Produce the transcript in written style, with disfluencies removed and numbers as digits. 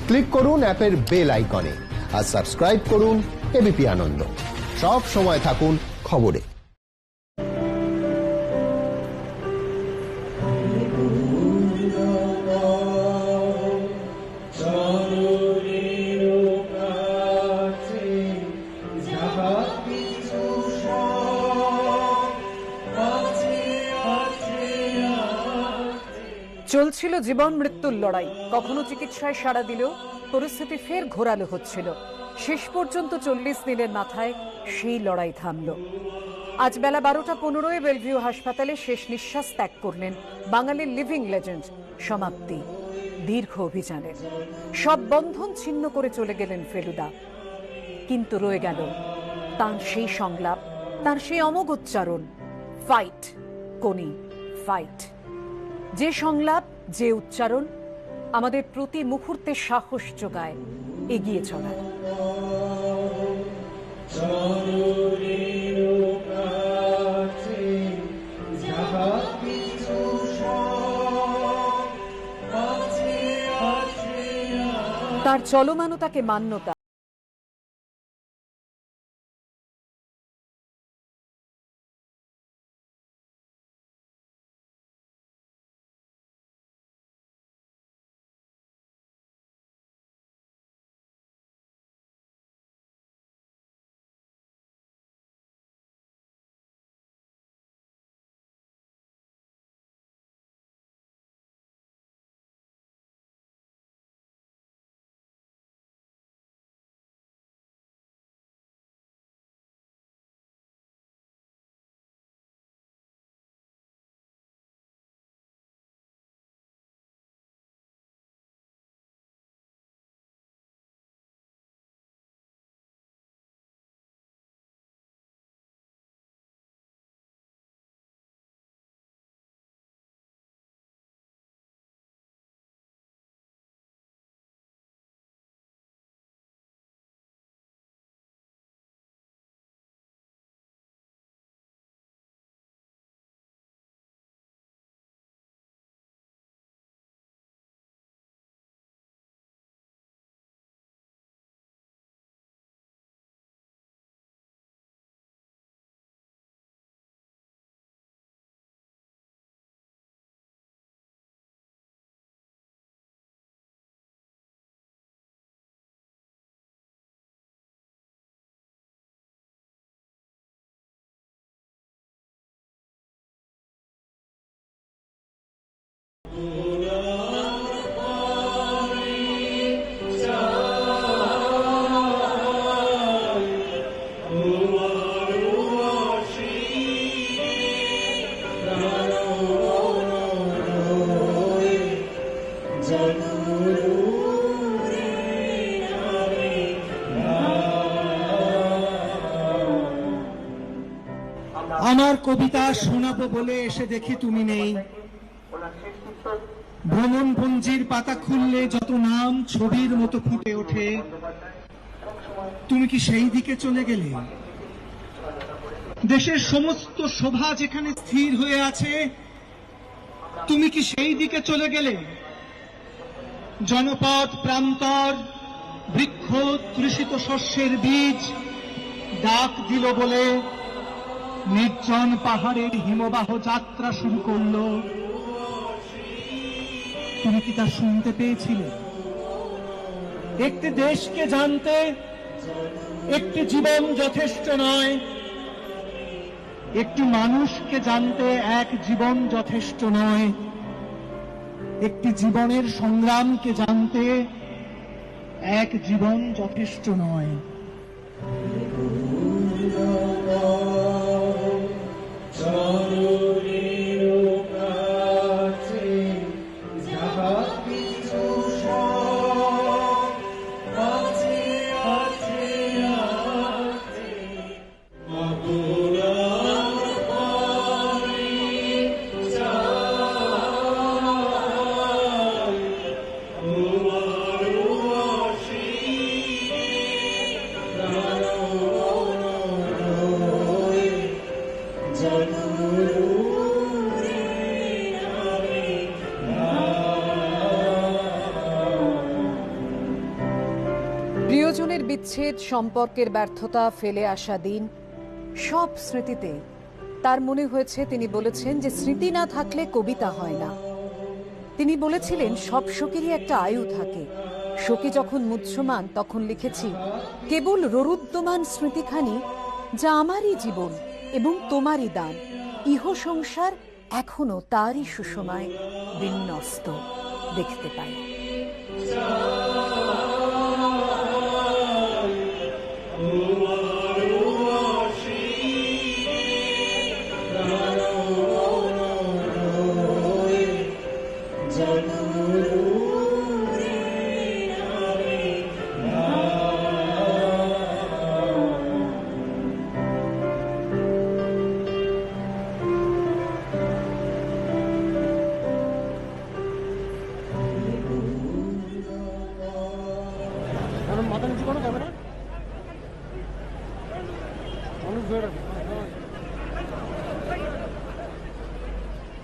Click করুন অ্যাপের bell আইকনে আর সাবস্ক্রাইব করুন এবিপি আনন্দ। সব সময় থাকুন খবরে। চলছিল জীবন মৃত্যুর লড়াই। কখনো চিকিৎসায় সাড়া দিলেও পরিস্থিতি ফের ঘোরালো হচ্ছিল। শেষ পর্যন্ত 40 দিনের মাথায় সেই লড়াই থামল। আজ বেলা 12:15 বেলভিউ হাসপাতালে শেষ নিঃশ্বাস ত্যাগ করলেন বাঙালির লিভিং লেজেন্ড সমাপ্তি। দীর্ঘ অভিযানের সব বন্ধন ছিন্ন করে চলে গেলেন ফেলুদা, কিন্তু রয়ে গেল তার সেই সংলাপ, তার সেই অমোঘ উচ্চারণ, ফাইট কোনি ফাইট। যে সংলাপ, যে উচ্চারণ আমাদের প্রতি মুহূর্তে সাহস যোগায় এগিয়ে চলার। তার চলমানতাকে মান্যতা আমার কবিতা শোনাবো বলে এসে দেখি তুমি নেই। ভ্রমণপঞ্জির পাতা খুললে যত নাম ছবির মতো ফুটে ওঠে, তুমি কি সেই দিকে চলে গেলে? দেশের সমস্ত শোভা যেখানে স্থির হয়ে আছে, তুমি কি সেই দিকে চলে গেলে? জনপদ প্রান্তর বৃক্ষ তৃষিত শস্যের বীজ ডাক দিল বলে নির্জন পাহাড়ের হিমবাহ যাত্রা শুরু করলো। তুমি কি তা শুনতে পেয়েছিলে? একটি দেশকে জানতে একটি জীবন যথেষ্ট নয়, একটি মানুষকে জানতে এক জীবন যথেষ্ট নয়, একটি জীবনের সংগ্রামকে জানতে এক জীবন যথেষ্ট নয়। Jai Guru প্রিয়জনের বিচ্ছেদ, সম্পর্কের ব্যর্থতা, ফেলে আসা দিন, সব স্মৃতিতে তার মনে হয়েছে, তিনি বলেছেন যে স্মৃতি না থাকলে কবিতা হয় না। তিনি বলেছিলেন সব শোকেরই একটা আয়ু থাকে। শোকে যখন মুহ্যমান তখন লিখেছি, কেবল ররুদ্যমান স্মৃতিখানি যা আমারই জীবন এবং তোমারই দান, ইহ সংসার এখনো তারই সুষমায় বিন্যস্ত দেখতে পাই। মাথা নিচু করো ক্যামেরা মানুষ ধরে রাখো।